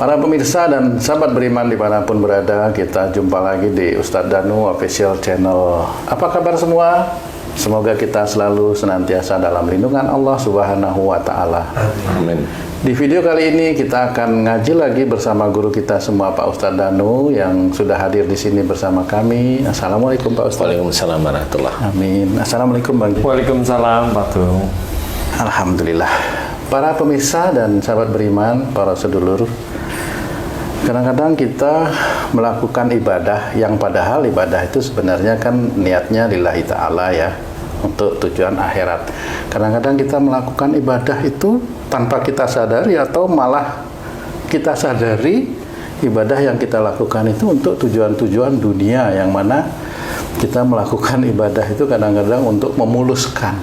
Para pemirsa dan sahabat beriman dimanapun berada, kita jumpa lagi di Ustadz Danu Official Channel. Apa kabar semua? Semoga kita selalu senantiasa dalam lindungan Allah Subhanahu wa Ta'ala. Amin. Di video kali ini kita akan ngaji lagi bersama guru kita semua, Pak Ustadz Danu, yang sudah hadir di sini bersama kami. Assalamualaikum Pak Ustadz. Waalaikumsalam warahmatullahi. Amin. Assalamualaikum Bang. Waalaikumsalam Pak Tung. Alhamdulillah. Para pemirsa dan sahabat beriman, para sedulur, kadang-kadang kita melakukan ibadah yang padahal ibadah itu sebenarnya kan niatnya lillahi ta'ala ya, untuk tujuan akhirat. Kadang-kadang kita melakukan ibadah itu tanpa kita sadari atau malah kita sadari ibadah yang kita lakukan itu untuk tujuan-tujuan dunia, yang mana kita melakukan ibadah itu kadang-kadang untuk memuluskan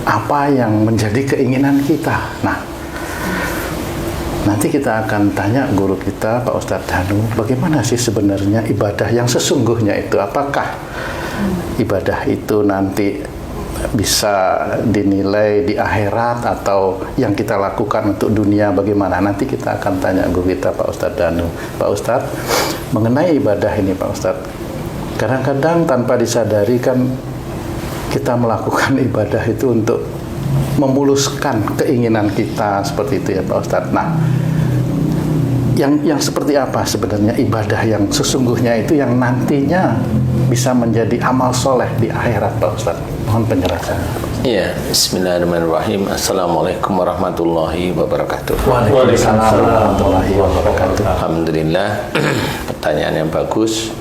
apa yang menjadi keinginan kita. Nah, nanti kita akan tanya guru kita, Pak Ustadz Danu, bagaimana sih sebenarnya ibadah yang sesungguhnya itu? Apakah ibadah itu nanti bisa dinilai di akhirat atau yang kita lakukan untuk dunia bagaimana? Nanti kita akan tanya guru kita, Pak Ustadz Danu. Pak Ustadz, mengenai ibadah ini Pak Ustadz, kadang-kadang tanpa disadari kan kita melakukan ibadah itu untuk memuluskan keinginan kita, seperti itu ya Pak Ustadz. Nah, yang seperti apa sebenarnya ibadah yang sesungguhnya itu yang nantinya bisa menjadi amal soleh di akhirat Pak Ustadz? Mohon penjelasannya. Iya, bismillahirrahmanirrahim. Assalamualaikum warahmatullahi wabarakatuh. Waalaikumsalam warahmatullahi wabarakatuh. Alhamdulillah, pertanyaan yang bagus.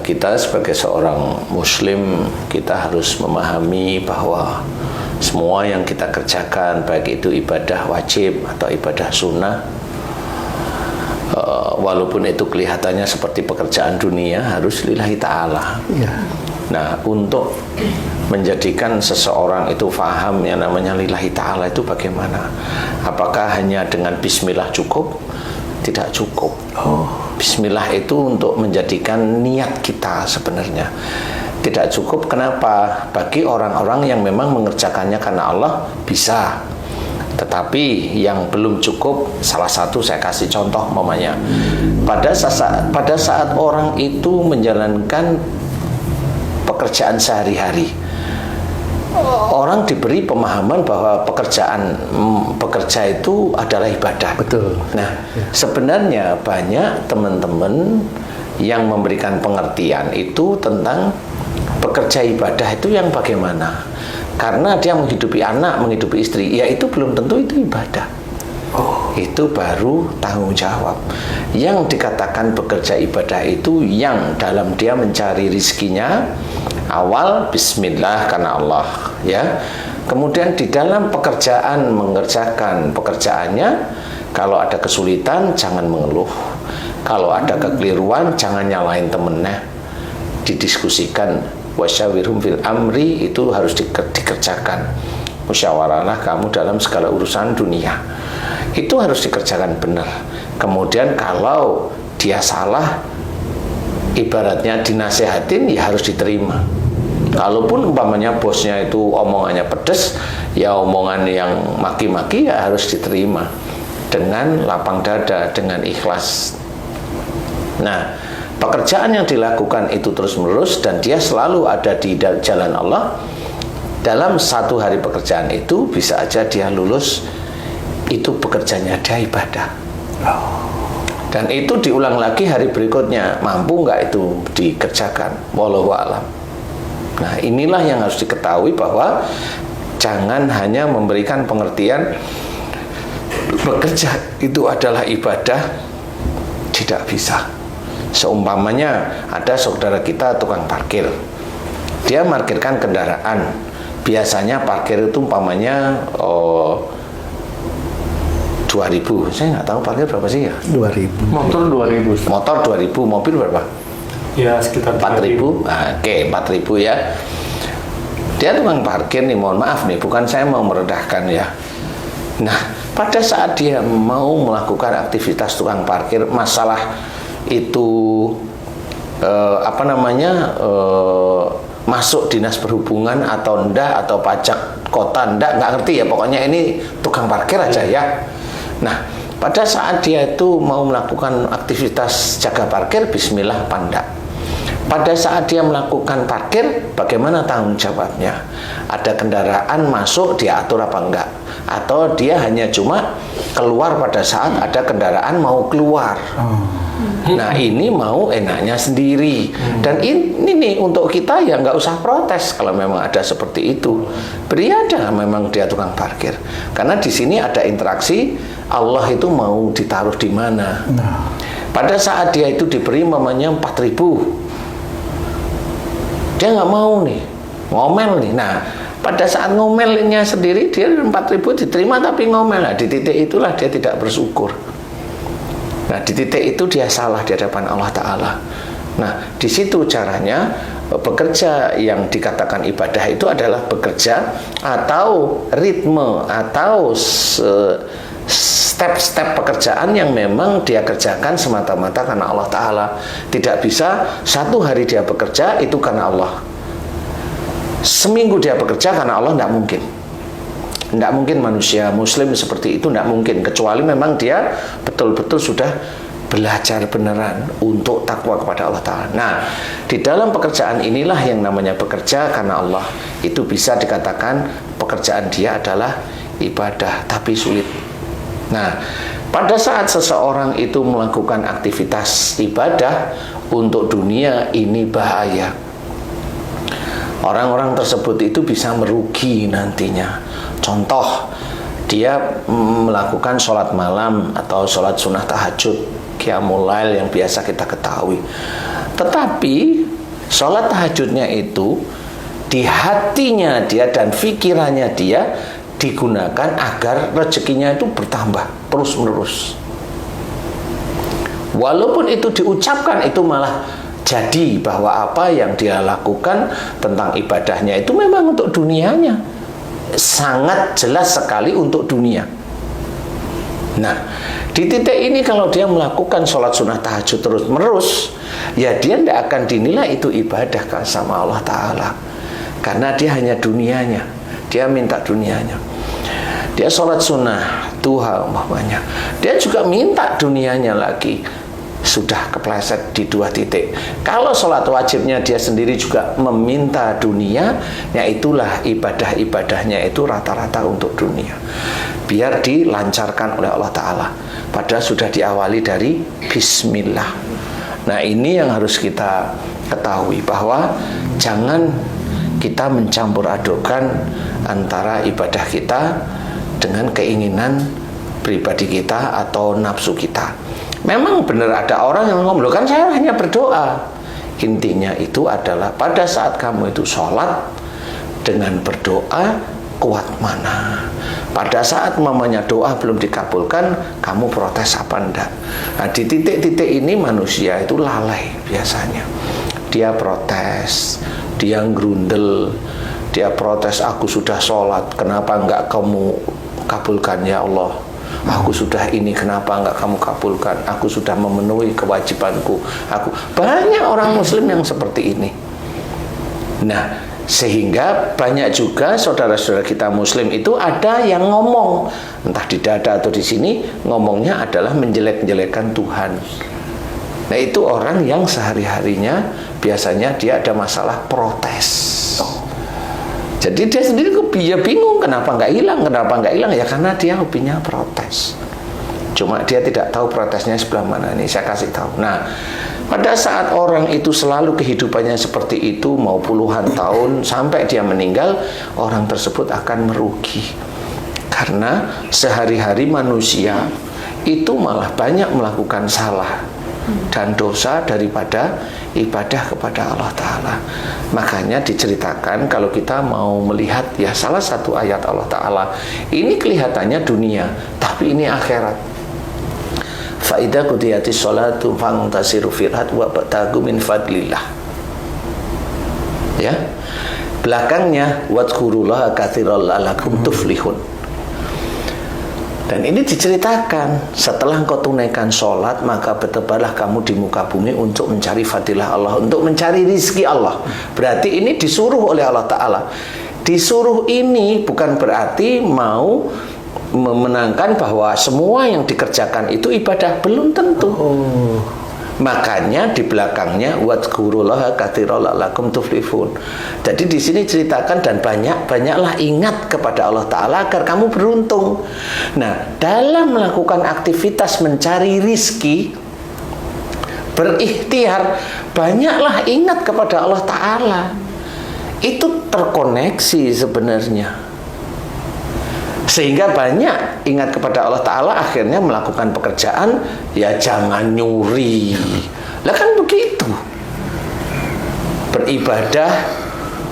Kita sebagai seorang muslim, kita harus memahami bahwa semua yang kita kerjakan, baik itu ibadah wajib atau ibadah sunnah, walaupun itu kelihatannya seperti pekerjaan dunia, harus lillahi ta'ala. Ya. Nah, untuk menjadikan seseorang itu faham yang namanya lillahi ta'ala itu bagaimana? Apakah hanya dengan bismillah cukup? Tidak cukup. Bismillah itu untuk menjadikan niat kita sebenarnya. Tidak cukup. Kenapa? Bagi orang-orang yang memang mengerjakannya karena Allah bisa. Tetapi yang belum cukup, salah satu saya kasih contoh mamanya. Pada saat orang itu menjalankan pekerjaan sehari-hari, orang diberi pemahaman bahwa bekerja itu adalah ibadah. Betul. Nah, sebenarnya banyak teman-teman yang memberikan pengertian itu tentang bekerja ibadah itu yang bagaimana? Karena dia menghidupi anak, menghidupi istri, ya itu belum tentu itu ibadah. Itu baru tanggung jawab. Yang dikatakan bekerja ibadah itu yang dalam dia mencari rizkinya, awal bismillah karena Allah, ya. Kemudian di dalam pekerjaan, mengerjakan pekerjaannya, kalau ada kesulitan jangan mengeluh, kalau ada kekeliruan jangan nyalain temennya, didiskusikan. Wasyawirhum fil amri, itu harus dikerjakan. Musyawarahlah kamu dalam segala urusan dunia, itu harus dikerjakan benar. Kemudian kalau dia salah, ibaratnya dinasehatin, ya harus diterima. Kalaupun umpamanya bosnya itu omongannya pedes, ya omongan yang maki-maki ya harus diterima dengan lapang dada, dengan ikhlas. Nah, pekerjaan yang dilakukan itu terus-menerus dan dia selalu ada di jalan Allah. Dalam satu hari pekerjaan itu bisa aja dia lulus, itu bekerjanya dia ibadah. Dan itu diulang lagi hari berikutnya, mampu nggak itu dikerjakan? Wallahu a'lam. Nah, inilah yang harus diketahui, bahwa jangan hanya memberikan pengertian bekerja itu adalah ibadah, tidak bisa. Seumpamanya ada saudara kita tukang parkir, dia parkirkan kendaraan, biasanya parkir itu umpamanya 2.000, saya nggak tahu parkir berapa sih ya? 2.000. Motor 2.000. Motor 2.000, mobil berapa? Ya sekitar 4.000. Nah, oke, 4.000 ya. Dia tukang parkir nih, mohon maaf nih, bukan saya mau merendahkan ya. Nah, pada saat dia mau melakukan aktivitas tukang parkir, masalah itu masuk dinas perhubungan atau enggak, atau pajak kota enggak ngerti ya, pokoknya ini tukang parkir aja ya. Nah, Pada saat dia itu mau melakukan aktivitas jaga parkir, bismillah panda. Pada saat dia melakukan parkir, bagaimana tanggung jawabnya? Ada kendaraan masuk, dia atur apa enggak? Atau dia hanya cuma keluar pada saat ada kendaraan mau keluar. Nah, ini mau enaknya sendiri. Dan ini nih untuk kita ya nggak usah protes kalau memang ada seperti itu. Beri aja memang dia tukang parkir. Karena di sini ada interaksi, Allah itu mau ditaruh di mana. Pada saat dia itu diberi mamanya 4.000, dia nggak mau nih, ngomel nih. Nah, pada saat ngomelnya sendiri dia 4.000 diterima tapi ngomel. Nah, di titik itulah dia tidak bersyukur. Nah, di titik itu dia salah di hadapan Allah Ta'ala. Nah, di situ caranya bekerja yang dikatakan ibadah itu adalah bekerja atau ritme atau step-step pekerjaan yang memang dia kerjakan semata-mata karena Allah Ta'ala. Tidak bisa satu hari dia bekerja itu karena Allah, seminggu dia bekerja karena Allah, tidak mungkin. Tidak mungkin manusia muslim seperti itu, tidak mungkin, kecuali memang dia betul-betul sudah belajar beneran untuk takwa kepada Allah Ta'ala. Nah, di dalam pekerjaan inilah yang namanya bekerja karena Allah. Itu bisa dikatakan pekerjaan dia adalah ibadah, tapi sulit. Nah, pada saat seseorang itu melakukan aktivitas ibadah untuk dunia, ini bahaya. Orang-orang tersebut itu bisa merugi nantinya. Contoh, dia melakukan sholat malam atau sholat sunnah tahajud, qiyamul lail yang biasa kita ketahui. Tetapi sholat tahajudnya itu di hatinya dia dan pikirannya dia digunakan agar rezekinya itu bertambah terus-menerus. Walaupun itu diucapkan, itu malah jadi bahwa apa yang dia lakukan tentang ibadahnya itu memang untuk dunianya. Sangat jelas sekali untuk dunia. Nah, di titik ini kalau dia melakukan sholat sunnah tahajud terus-menerus, ya dia tidak akan dinilai itu ibadah sama Allah Ta'ala. Karena dia hanya dunianya. Dia minta dunianya. Dia sholat sunnah duha umpamanya, dia juga minta dunianya lagi. Sudah kepleset di dua titik. Kalau sholat wajibnya dia sendiri juga meminta dunia, ya itulah ibadah-ibadahnya itu rata-rata untuk dunia, biar dilancarkan oleh Allah Ta'ala. Padahal sudah diawali dari bismillah. Nah, ini yang harus kita ketahui, bahwa jangan kita mencampur adukkan antara ibadah kita dengan keinginan pribadi kita atau nafsu kita. Memang benar ada orang yang ngomong, kan saya hanya berdoa. Intinya itu adalah pada saat kamu itu sholat dengan berdoa, kuat mana? Pada saat mamanya doa belum dikabulkan, kamu protes apa enggak? Nah, di titik-titik ini manusia itu lalai biasanya. Dia protes, dia ngerundel, dia protes, aku sudah sholat, kenapa enggak kamu kabulkan ya Allah? Aku sudah ini, kenapa enggak kamu kabulkan? Aku sudah memenuhi kewajibanku. Banyak orang muslim yang seperti ini. Nah, sehingga banyak juga saudara-saudara kita muslim itu ada yang ngomong, entah di dada atau di sini, ngomongnya adalah menjelek-jelekan Tuhan. Nah, itu orang yang sehari-harinya biasanya dia ada masalah protes. Jadi dia sendiri dia bingung kenapa nggak hilang, ya karena dia hobinya protes. Cuma dia tidak tahu protesnya sebelah mana. Ini saya kasih tahu. Nah, pada saat orang itu selalu kehidupannya seperti itu, mau puluhan tahun sampai dia meninggal, orang tersebut akan merugi. Karena sehari-hari manusia itu malah banyak melakukan salah dan dosa daripada ibadah kepada Allah Ta'ala. Makanya diceritakan kalau kita mau melihat ya salah satu ayat Allah Ta'ala, ini kelihatannya dunia, tapi ini akhirat. Fa'idha qudiyatis sholatu fantasiru firhat wa batagu min fadlillah. Ya, belakangnya wadkurullaha katsiran la'allakum tuflihun. Dan ini diceritakan, setelah engkau tunaikan sholat, maka bertebarlah kamu di muka bumi untuk mencari fadilah Allah, untuk mencari rizki Allah. Berarti ini disuruh oleh Allah Ta'ala. Disuruh ini bukan berarti mau memenangkan bahwa semua yang dikerjakan itu ibadah, belum tentu. Makanya di belakangnya wadhkurullaha katsiran la'allakum tuflihun. Jadi di sini ceritakan dan banyaklah ingat kepada Allah Ta'ala agar kamu beruntung. Nah, dalam melakukan aktivitas mencari rizki, berikhtiar, banyaklah ingat kepada Allah Ta'ala. Itu terkoneksi sebenarnya, sehingga banyak ingat kepada Allah Ta'ala, akhirnya melakukan pekerjaan, ya jangan nyuri. Lah kan begitu. Beribadah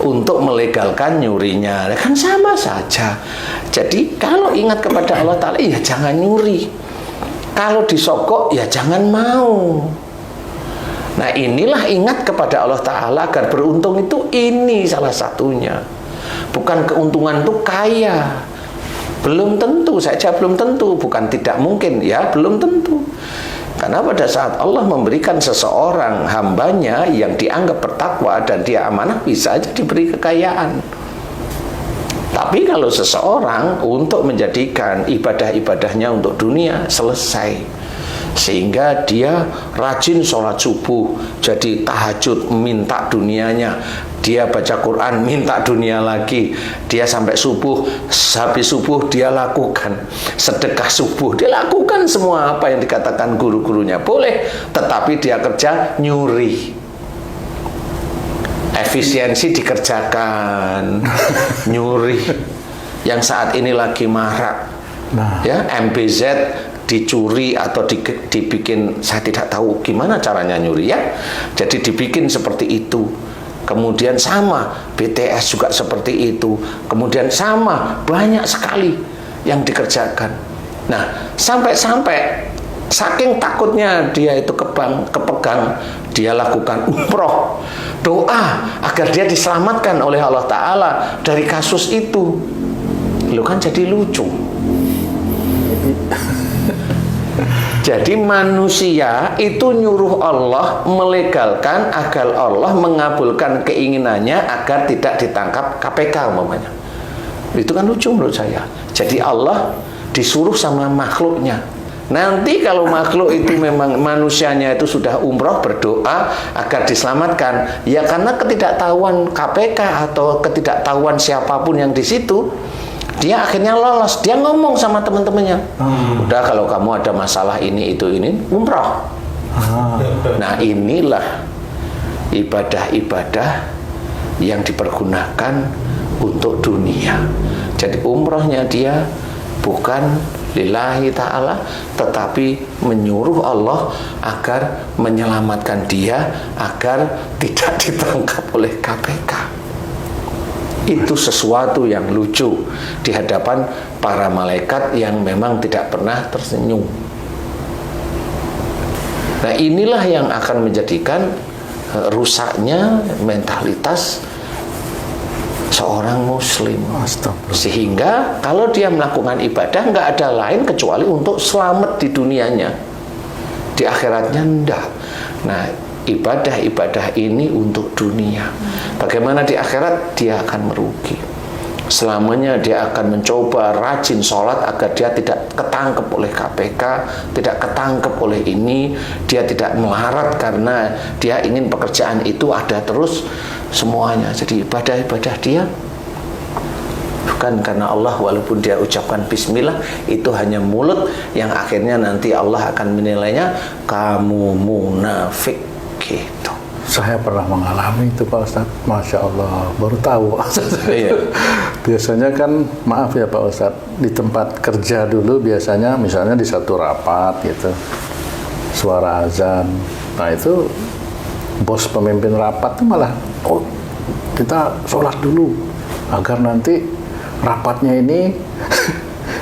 untuk melegalkan nyurinya, lah kan sama saja. Jadi kalau ingat kepada Allah Ta'ala, ya jangan nyuri. Kalau disogok, ya jangan mau. Nah, inilah ingat kepada Allah Ta'ala agar beruntung itu, ini salah satunya. Bukan keuntungan itu kaya, belum tentu saja, belum tentu. Bukan tidak mungkin, ya belum tentu. Karena pada saat Allah memberikan seseorang hambanya yang dianggap bertakwa dan dia amanah, bisa aja diberi kekayaan. Tapi kalau seseorang untuk menjadikan ibadah-ibadahnya untuk dunia, selesai. Sehingga dia rajin sholat subuh, jadi tahajud, minta dunianya. Dia baca Quran, minta dunia lagi. Dia sampai subuh, habis subuh dia lakukan sedekah subuh, dia lakukan semua apa yang dikatakan guru-gurunya. Boleh, tetapi dia kerja nyuri. Efisiensi dikerjakan, nyuri. Yang saat ini lagi marak, ya, MBZ dicuri atau dibikin, saya tidak tahu gimana caranya nyuri, ya. Jadi dibikin seperti itu. Kemudian sama BTS juga seperti itu. Kemudian sama, banyak sekali yang dikerjakan. Nah, sampai-sampai saking takutnya dia itu kepegang, dia lakukan umroh, doa agar dia diselamatkan oleh Allah Ta'ala dari kasus itu. Lo kan jadi lucu. Jadi manusia itu nyuruh Allah melegalkan agar Allah mengabulkan keinginannya agar tidak ditangkap KPK umpamanya. Itu kan lucu menurut saya. Jadi Allah disuruh sama makhluknya. Nanti kalau makhluk itu memang manusianya itu sudah umroh berdoa agar diselamatkan, ya karena ketidaktahuan KPK atau ketidaktahuan siapapun yang di situ, dia akhirnya lolos. Dia ngomong sama teman-temannya, udah kalau kamu ada masalah ini umroh. Nah, inilah ibadah-ibadah yang dipergunakan untuk dunia. Jadi umrohnya dia bukan lillahi ta'ala, tetapi menyuruh Allah agar menyelamatkan dia agar tidak ditangkap oleh KPK. Itu sesuatu yang lucu di hadapan para malaikat yang memang tidak pernah tersenyum. Nah, inilah yang akan menjadikan rusaknya mentalitas seorang muslim. Sehingga kalau dia melakukan ibadah, nggak ada lain kecuali untuk selamat di dunianya, di akhiratnya enggak. Nah, ibadah-ibadah ini untuk dunia. Bagaimana di akhirat? Dia akan merugi. Selamanya dia akan mencoba rajin sholat agar dia tidak ketangkep oleh KPK, tidak ketangkep oleh ini. Dia tidak melarat karena dia ingin pekerjaan itu ada terus semuanya. Jadi ibadah-ibadah dia bukan karena Allah, walaupun dia ucapkan bismillah, itu hanya mulut yang akhirnya nanti Allah akan menilainya kamu munafik gitu. Saya pernah mengalami itu Pak Ustadz. Masya Allah, baru tahu. Iya. Biasanya kan, maaf ya Pak Ustadz, di tempat kerja dulu biasanya misalnya di satu rapat gitu, suara azan. Nah itu bos pemimpin rapat tuh malah, oh kita sholat dulu agar nanti rapatnya ini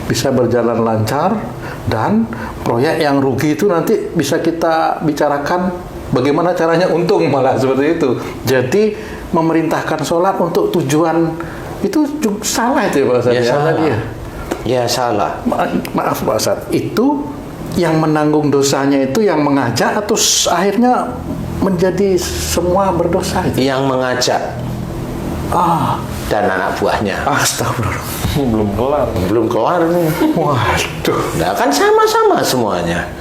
bisa berjalan lancar dan proyek yang rugi itu nanti bisa kita bicarakan bagaimana caranya untung, malah seperti itu. Jadi memerintahkan sholat untuk tujuan itu salah itu ya Pak Ustadz? Ya, salah. Dia. Ya salah. Maaf Pak Ustadz, itu yang menanggung dosanya itu yang mengajak atau akhirnya menjadi semua berdosa itu? Yang mengajak. dan anak buahnya. Astagfirullah. Belum kelar. Belum kelar nih. Waduh. Nah, kan sama-sama semuanya.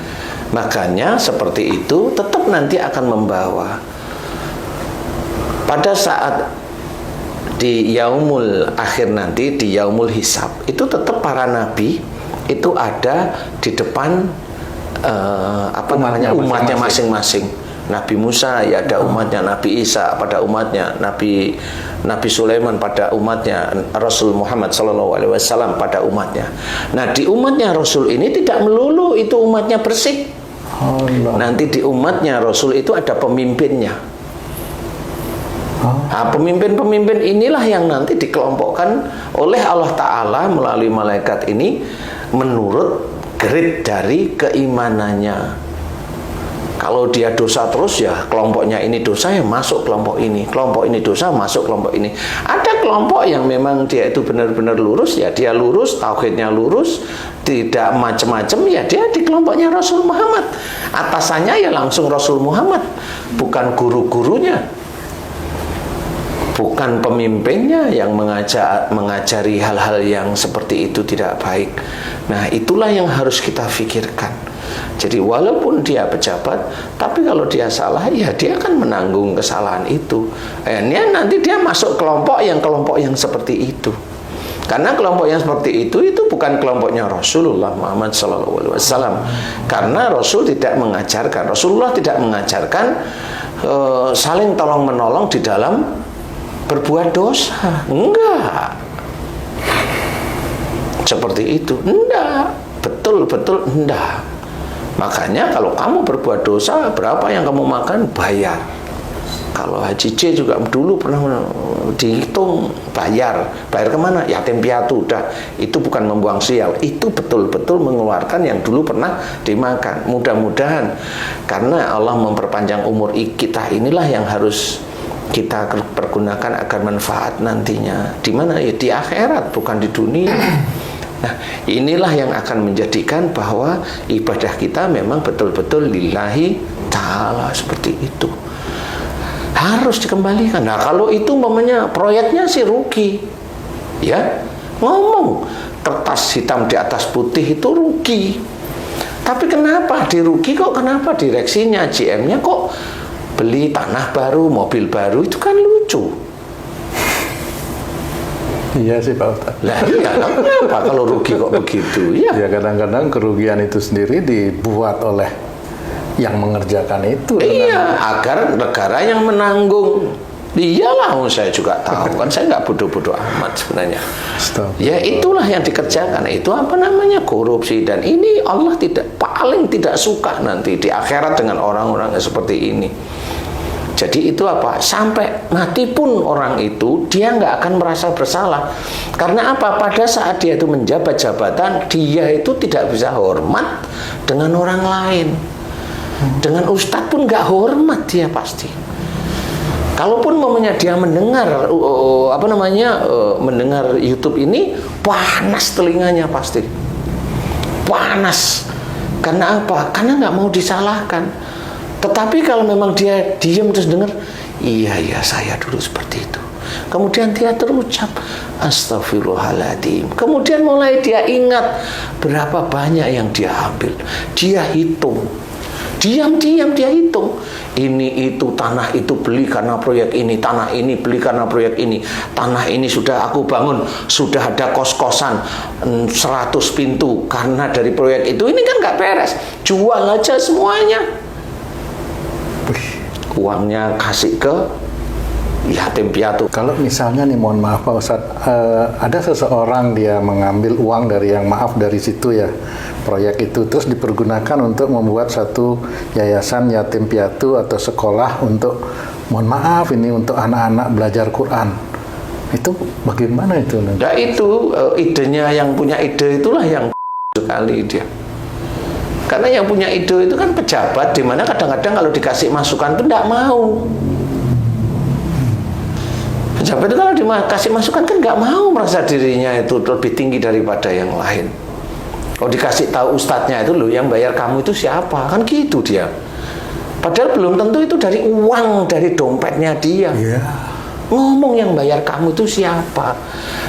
Makanya seperti itu tetap nanti akan membawa. Pada saat di yaumul akhir nanti, di yaumul hisab, itu tetap para nabi itu ada di depan umatnya masing-masing. Nabi Musa ya ada umatnya, Nabi Isa pada umatnya, Nabi Sulaiman pada umatnya, Rasul Muhammad SAW pada umatnya. Nah, di umatnya Rasul ini tidak melulu itu umatnya bersih. Allah. Nanti di umatnya Rasul itu ada pemimpinnya. Nah, pemimpin-pemimpin inilah yang nanti dikelompokkan oleh Allah Ta'ala melalui malaikat ini menurut grade dari keimanannya. Kalau dia dosa terus ya kelompoknya ini dosa ya masuk kelompok ini dosa masuk kelompok ini. Ada kelompok yang memang dia itu benar-benar lurus ya dia lurus, tauhidnya lurus, tidak macam-macam ya dia di kelompoknya Rasul Muhammad. Atasannya ya langsung Rasul Muhammad, bukan guru-gurunya, bukan pemimpinnya yang mengajari hal-hal yang seperti itu tidak baik. Nah, itulah yang harus kita pikirkan. Jadi walaupun dia pejabat, tapi kalau dia salah, ya dia akan menanggung kesalahan itu. Nanti dia masuk kelompok yang seperti itu. Karena kelompok yang seperti itu bukan kelompoknya Rasulullah Muhammad SAW. Karena Rasulullah tidak mengajarkan saling tolong menolong di dalam berbuat dosa. Enggak. Seperti itu. Enggak. Betul-betul enggak. Makanya kalau kamu berbuat dosa, berapa yang kamu makan, bayar. Kalau Haji J juga dulu pernah dihitung, bayar kemana? Yatim piatu. Udah, itu bukan membuang sial, itu betul-betul mengeluarkan yang dulu pernah dimakan. Mudah-mudahan karena Allah memperpanjang umur kita, inilah yang harus kita pergunakan agar manfaat nantinya. Di mana ya? Di akhirat, bukan di dunia. Nah, inilah yang akan menjadikan bahwa ibadah kita memang betul-betul lillahi ta'ala, seperti itu. Harus dikembalikan. Nah, kalau itu umpamanya proyeknya sih rugi. Ya, ngomong kertas hitam di atas putih itu rugi. Tapi kenapa dirugi kok? Kenapa direksinya, GM-nya kok beli tanah baru, mobil baru? Itu kan lucu. Iya sih Pak Ustadz. Lah iya, kenapa kalau rugi kok begitu? Ya, Ya kadang-kadang kerugian itu sendiri dibuat oleh yang mengerjakan itu. iya, agar negara yang menanggung. Iyalah, saya juga tahu kan, saya nggak bodoh-bodoh amat sebenarnya. Ya itulah yang dikerjakan. Itu apa namanya, korupsi. Dan ini Allah paling tidak suka nanti di akhirat dengan orang-orang yang seperti ini. Jadi itu apa? Sampai mati pun orang itu dia nggak akan merasa bersalah. Karena apa? Pada saat dia itu menjabat jabatan, dia itu tidak bisa hormat dengan orang lain. Dengan ustadz pun nggak hormat dia pasti. Kalaupun mamanya dia mendengar mendengar YouTube ini, panas telinganya pasti. Panas. Karena apa? Karena nggak mau disalahkan. Tetapi kalau memang dia diam terus dengar, iya saya dulu seperti itu. Kemudian dia terucap astagfirullahaladzim. Kemudian mulai dia ingat berapa banyak yang dia ambil. Dia hitung. Diam-diam dia hitung. Ini itu tanah itu beli karena proyek ini, tanah ini beli karena proyek ini, tanah ini sudah aku bangun, sudah ada kos-kosan 100 pintu karena dari proyek itu. Ini kan nggak beres. Jual aja semuanya. Uangnya kasih ke yatim piatu. Kalau misalnya nih, mohon maaf Pak Ustadz, ada seseorang dia mengambil uang dari dari situ ya, proyek itu, terus dipergunakan untuk membuat satu yayasan yatim piatu atau sekolah untuk, mohon maaf ini untuk anak-anak belajar Quran. Itu bagaimana itu? Nah itu idenya, yang punya ide itulah yang sekali dia. Karena yang punya ide itu kan pejabat, di mana kadang-kadang kalau dikasih masukan itu tidak mau. Pejabat itu kalau dikasih masukan kan nggak mau, merasa dirinya itu lebih tinggi daripada yang lain. Kalau dikasih tahu ustadznya itu, loh yang bayar kamu itu siapa? Kan gitu dia. Padahal belum tentu itu dari uang, dari dompetnya dia. Yeah. Ngomong yang bayar kamu itu siapa?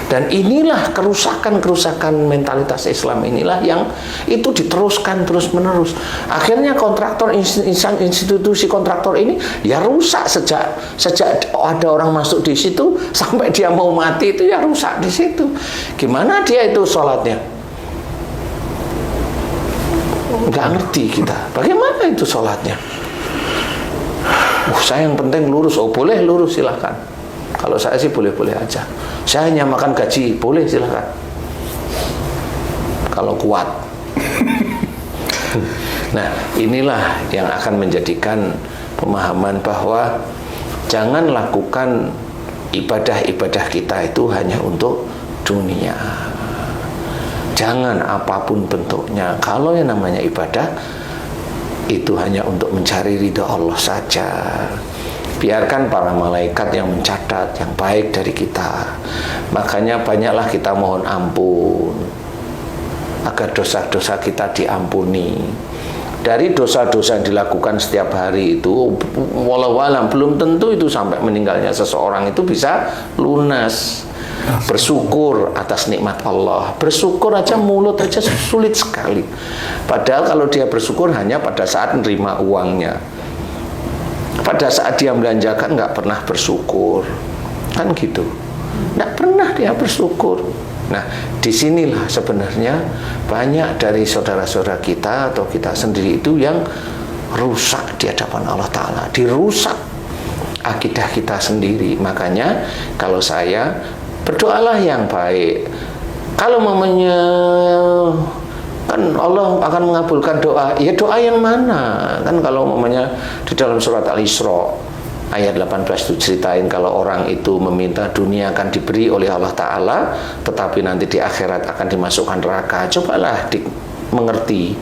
Dan inilah kerusakan-kerusakan mentalitas Islam inilah yang itu diteruskan terus-menerus. Akhirnya kontraktor, institusi kontraktor ini ya rusak sejak ada orang masuk di situ sampai dia mau mati itu ya rusak di situ. Gimana dia itu sholatnya? Nggak ngerti kita. Bagaimana itu sholatnya? Saya yang penting lurus. Oh boleh lurus, silahkan. Kalau saya sih boleh-boleh aja. Saya hanya makan gaji, boleh silahkan. Kalau kuat. Nah, inilah yang akan menjadikan pemahaman bahwa jangan lakukan ibadah-ibadah kita itu hanya untuk dunia. Jangan apapun bentuknya. Kalau yang namanya ibadah itu hanya untuk mencari ridha Allah saja. Biarkan para malaikat yang mencatat yang baik dari kita. Makanya banyaklah kita mohon ampun agar dosa-dosa kita diampuni. Dari dosa-dosa yang dilakukan setiap hari itu, walau alam belum tentu itu sampai meninggalnya seseorang itu bisa lunas. Bersyukur atas nikmat Allah. Bersyukur aja mulut aja sulit sekali. Padahal kalau dia bersyukur hanya pada saat menerima uangnya. Pada saat dia belanjakan nggak pernah bersyukur, kan gitu. Nggak pernah dia bersyukur. Nah, disinilah sebenarnya banyak dari saudara-saudara kita atau kita sendiri itu yang rusak di hadapan Allah Ta'ala. Dirusak akidah kita sendiri. Makanya kalau saya berdoalah yang baik. Kalau mamanya kan Allah akan mengabulkan doa. Ya doa yang mana? Kan kalau mamanya di dalam surat Al-Isra ayat 18 itu ceritain kalau orang itu meminta dunia akan diberi oleh Allah Ta'ala, tetapi nanti di akhirat akan dimasukkan neraka. Cobalah mengerti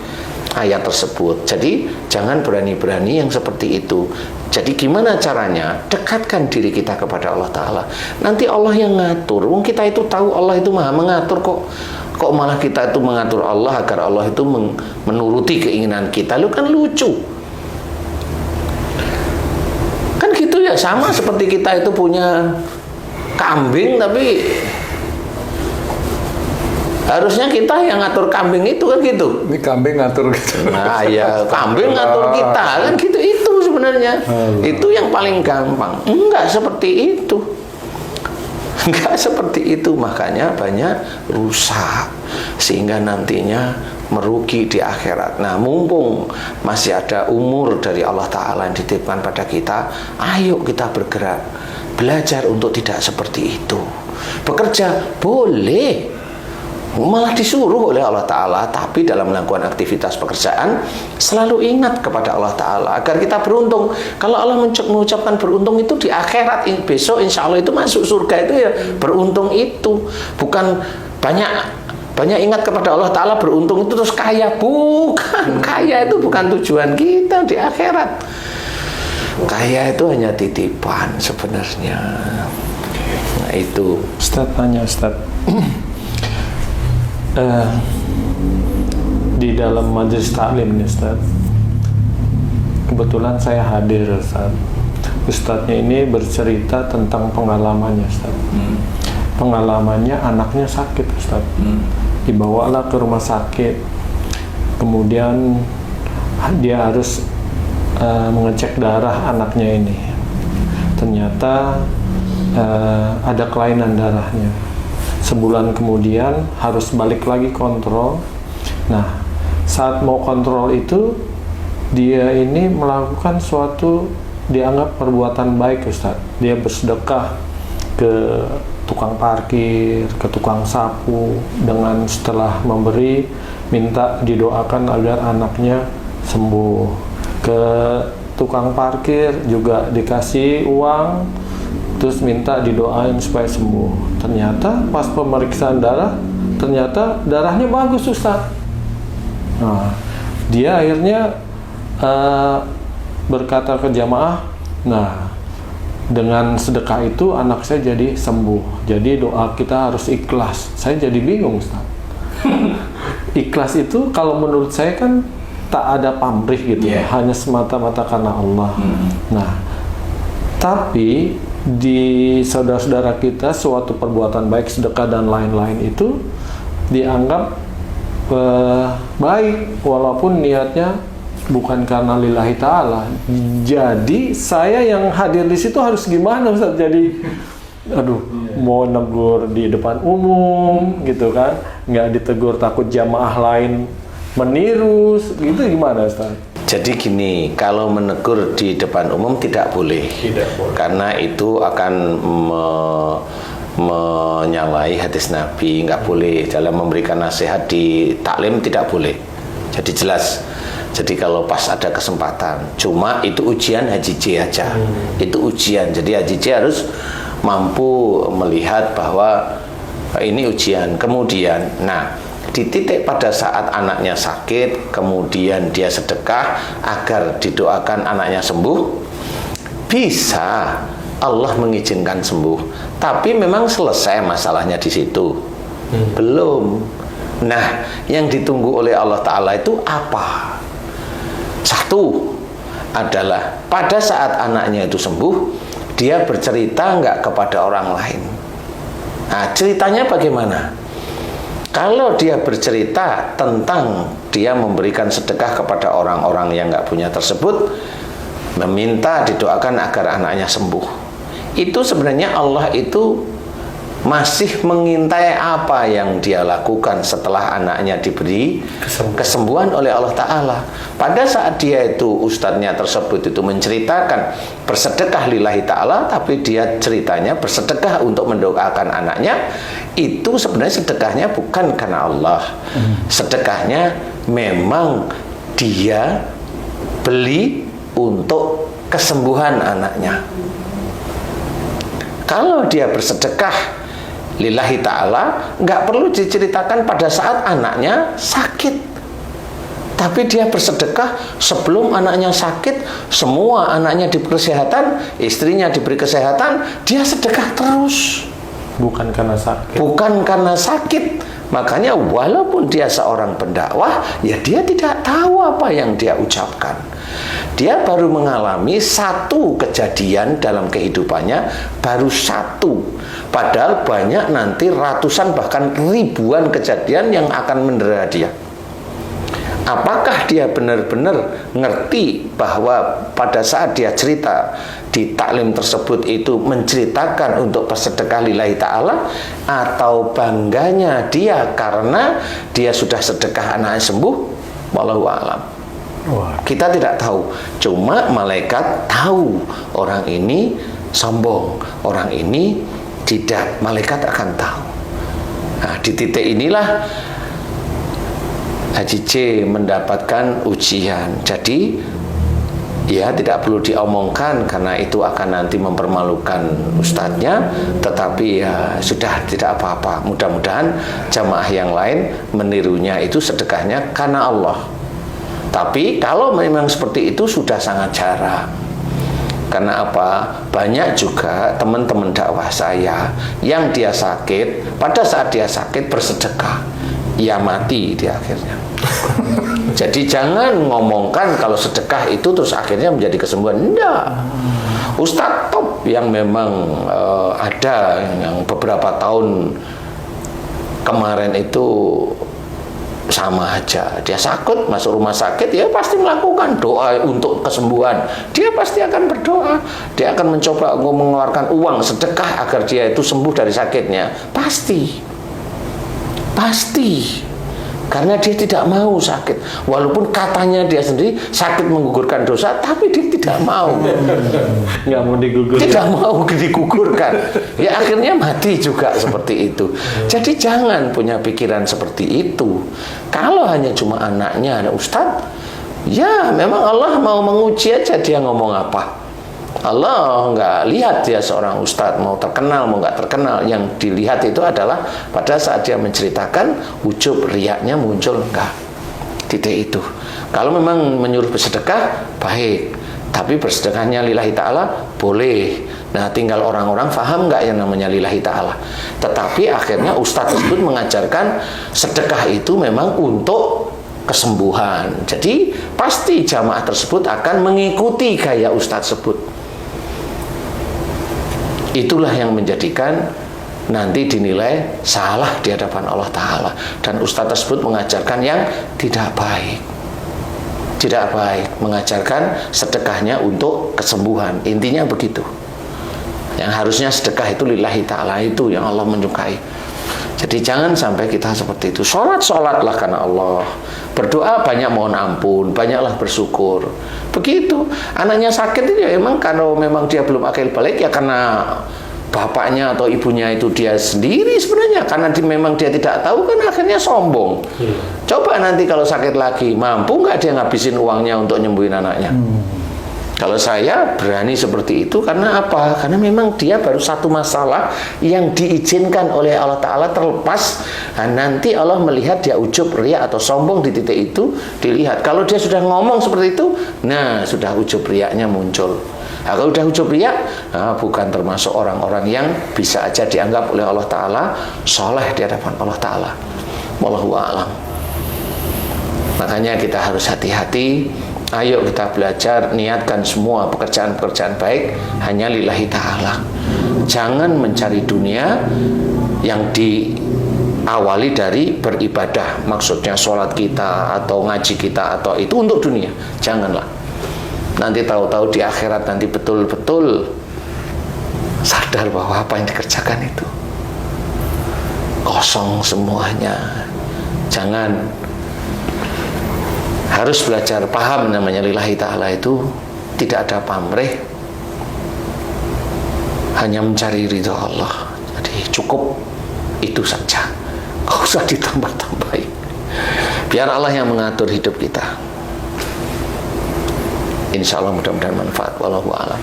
ayat tersebut. Jadi jangan berani-berani yang seperti itu. Jadi gimana caranya? Dekatkan diri kita kepada Allah Ta'ala. Nanti Allah yang ngatur. Wong kita itu tahu Allah itu maha mengatur kok. Kok malah kita itu mengatur Allah agar Allah itu menuruti keinginan kita. Lu kan lucu. Kan gitu ya, sama seperti kita itu punya kambing tapi harusnya kita yang ngatur kambing itu kan gitu. Ini kambing ngatur gitu. Nah ya, kambing ngatur kita kan gitu, itu sebenarnya. Itu yang paling gampang. Enggak seperti itu. Enggak seperti itu, makanya banyak rusak sehingga nantinya merugi di akhirat. Nah, mumpung masih ada umur dari Allah Ta'ala yang dititipkan pada kita, ayo kita bergerak, belajar untuk tidak seperti itu. Bekerja boleh, malah disuruh oleh Allah Ta'ala, tapi dalam melakukan aktivitas pekerjaan selalu ingat kepada Allah Ta'ala agar kita beruntung. Kalau Allah mengucapkan beruntung itu di akhirat, besok insya Allah itu masuk surga, itu ya beruntung itu. Bukan banyak ingat kepada Allah Ta'ala beruntung itu terus kaya. Bukan, kaya itu bukan tujuan kita di akhirat. Kaya itu hanya titipan sebenarnya. Nah itu. Ustaz tanya Ustaz. Di dalam majelis taklim nih Ustaz, kebetulan saya hadir Ustaz. Ustaznya ini bercerita tentang pengalamannya Ustaz. Pengalamannya anaknya sakit Ustaz. Dibawalah ke rumah sakit. Kemudian dia harus mengecek darah anaknya ini. Ternyata ada kelainan darahnya. Sebulan kemudian harus balik lagi kontrol. Nah, saat mau kontrol itu dia ini melakukan suatu dianggap perbuatan baik Ustaz. Dia bersedekah ke tukang parkir, ke tukang sapu, dengan setelah memberi minta didoakan agar anaknya sembuh. Ke tukang parkir juga dikasih uang, terus minta didoain supaya sembuh. Ternyata pas pemeriksaan darah, ternyata darahnya bagus Ustaz. Nah, dia akhirnya berkata ke jamaah, nah dengan sedekah itu anak saya jadi sembuh. Jadi doa kita harus ikhlas. Saya jadi bingung Ustaz. Ikhlas itu kalau menurut saya kan tak ada pamrih gitu, hanya semata-mata karena Allah. Nah, tapi di saudara-saudara kita suatu perbuatan baik, sedekah dan lain-lain itu dianggap baik walaupun niatnya bukan karena lillahi ta'ala. Jadi saya yang hadir di situ harus gimana Ustaz? Jadi mau negur di depan umum gitu kan, nggak ditegur takut jamaah lain meniru gitu, gimana Ustaz? Jadi gini, kalau menegur di depan umum tidak boleh. Karena itu akan menyalahi hadis Nabi, nggak boleh. Dalam memberikan nasihat di taklim tidak boleh. Jadi jelas. Jadi kalau pas ada kesempatan, cuma itu ujian Haji J aja. Itu ujian. Jadi Haji J harus mampu melihat bahwa ini ujian. Kemudian, di titik pada saat anaknya sakit, kemudian dia sedekah agar didoakan anaknya sembuh, bisa Allah mengizinkan sembuh. Tapi memang selesai masalahnya di situ? Belum. Nah, yang ditunggu oleh Allah Ta'ala itu apa? Satu adalah pada saat anaknya itu sembuh, dia bercerita nggak kepada orang lain. Nah, ceritanya bagaimana? Kalau dia bercerita tentang dia memberikan sedekah kepada orang-orang yang nggak punya tersebut, meminta didoakan agar anaknya sembuh, itu sebenarnya Allah itu masih mengintai apa yang dia lakukan setelah anaknya diberi kesembuhan oleh Allah Ta'ala. Pada saat dia itu, ustadznya tersebut itu menceritakan bersedekah lillahi ta'ala, tapi dia ceritanya bersedekah untuk mendoakan anaknya, itu sebenarnya sedekahnya bukan karena Allah. Sedekahnya memang dia beli untuk kesembuhan anaknya. Kalau dia bersedekah lillahi ta'ala, nggak perlu diceritakan pada saat anaknya sakit. Tapi dia bersedekah sebelum anaknya sakit, semua anaknya diberi kesehatan, istrinya diberi kesehatan, dia sedekah terus. Bukan karena sakit. Bukan karena sakit. Makanya walaupun dia seorang pendakwah, ya dia tidak tahu apa yang dia ucapkan. Dia baru mengalami satu kejadian dalam kehidupannya, baru satu. Padahal banyak nanti ratusan bahkan ribuan kejadian yang akan mendera dia. Apakah dia benar-benar ngerti bahwa pada saat dia cerita di taklim tersebut itu menceritakan untuk bersedekah lillahi ta'ala, atau bangganya dia karena dia sudah sedekah anaknya sembuh? Wallahu a'lam. Kita tidak tahu. Cuma malaikat tahu orang ini sombong, orang ini tidak. Malaikat akan tahu. Nah, di titik inilah Haji J mendapatkan ujian. Jadi ya tidak perlu diomongkan karena itu akan nanti mempermalukan ustadznya, tetapi ya sudah, tidak apa-apa. Mudah-mudahan jamaah yang lain menirunya itu sedekahnya karena Allah. Tapi kalau memang seperti itu sudah sangat jarang. Karena apa? Banyak juga teman-teman dakwah saya yang dia sakit, pada saat dia sakit bersedekah, ya mati di akhirnya. Jadi jangan ngomongkan kalau sedekah itu terus akhirnya menjadi kesembuhan. Enggak. Ustadz top yang memang ada yang beberapa tahun kemarin itu sama aja, dia sakit masuk rumah sakit, ya pasti melakukan doa untuk kesembuhan. Dia pasti akan berdoa, dia akan mencoba mengeluarkan uang sedekah agar dia itu sembuh dari sakitnya. Pasti, karena dia tidak mau sakit. Walaupun katanya dia sendiri sakit menggugurkan dosa, tapi dia tidak mau. Nggak mau digugurkan. Tidak mau digugurkan. Ya akhirnya mati juga seperti itu. Jadi jangan punya pikiran seperti itu. Kalau hanya cuma anaknya, ada ustadz, ya memang Allah mau menguji aja dia ngomong apa. Allah nggak lihat dia seorang ustadz mau terkenal mau nggak terkenal. Yang dilihat itu adalah pada saat dia menceritakan, ujub riaknya muncul enggak. Titik itu. Kalau memang menyuruh bersedekah baik, tapi bersedekahnya lillahi ta'ala boleh. Nah tinggal orang-orang paham nggak yang namanya lillahi ta'ala. Tetapi akhirnya ustadz tersebut mengajarkan sedekah itu memang untuk kesembuhan. Jadi pasti jamaah tersebut akan mengikuti gaya ustadz tersebut. Itulah yang menjadikan nanti dinilai salah di hadapan Allah Ta'ala. Dan ustadz tersebut mengajarkan yang tidak baik. Tidak baik, mengajarkan sedekahnya untuk kesembuhan. Intinya begitu. Yang harusnya sedekah itu lillahi ta'ala, itu yang Allah menyukai. Jadi jangan sampai kita seperti itu. Sholatlah karena Allah. Berdoa banyak mohon ampun, banyaklah bersyukur. Begitu. Anaknya sakit itu ya emang kalau memang dia belum akil balik ya karena bapaknya atau ibunya itu dia sendiri sebenarnya. Karena memang dia tidak tahu kan akhirnya sombong. Coba nanti kalau sakit lagi, mampu nggak dia ngabisin uangnya untuk nyembuhin anaknya? Kalau saya berani seperti itu karena apa? Karena memang dia baru satu masalah yang diizinkan oleh Allah Ta'ala terlepas. Nah, nanti Allah melihat dia ujub, riya atau sombong di titik itu dilihat. Kalau dia sudah ngomong seperti itu, nah sudah ujub riyanya muncul. Nah, kalau sudah ujub riya, nah, bukan termasuk orang-orang yang bisa aja dianggap oleh Allah Ta'ala soleh di hadapan Allah Ta'ala. Wallahu a'lam. Makanya kita harus hati-hati. Ayo kita belajar, niatkan semua pekerjaan-pekerjaan baik hanya lillahi ta'ala. Jangan mencari dunia yang diawali dari beribadah. Maksudnya sholat kita atau ngaji kita atau itu untuk dunia. Janganlah. Nanti tahu-tahu di akhirat nanti betul-betul sadar bahwa apa yang dikerjakan itu kosong semuanya. Jangan. Harus belajar paham namanya lillahi ta'ala itu tidak ada pamrih, hanya mencari ridho Allah. Jadi cukup itu saja, nggak usah ditambah-tambahin. Biar Allah yang mengatur hidup kita. Insya Allah mudah-mudahan manfaat. Wallahu a'lam.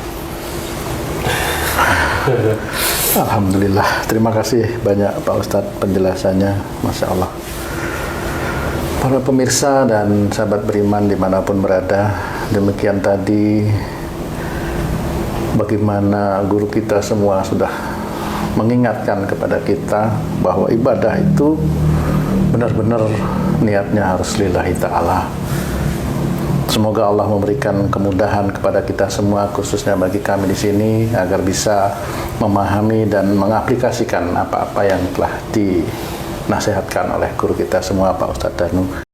Alhamdulillah, terima kasih banyak Pak Ustadz penjelasannya, Masya Allah. Para pemirsa dan sahabat beriman dimanapun berada, demikian tadi bagaimana guru kita semua sudah mengingatkan kepada kita bahwa ibadah itu benar-benar niatnya harus lillahi ta'ala. Semoga Allah memberikan kemudahan kepada kita semua, khususnya bagi kami di sini, agar bisa memahami dan mengaplikasikan apa-apa yang telah dinasihatkan oleh guru kita semua, Pak Ustadz Danu.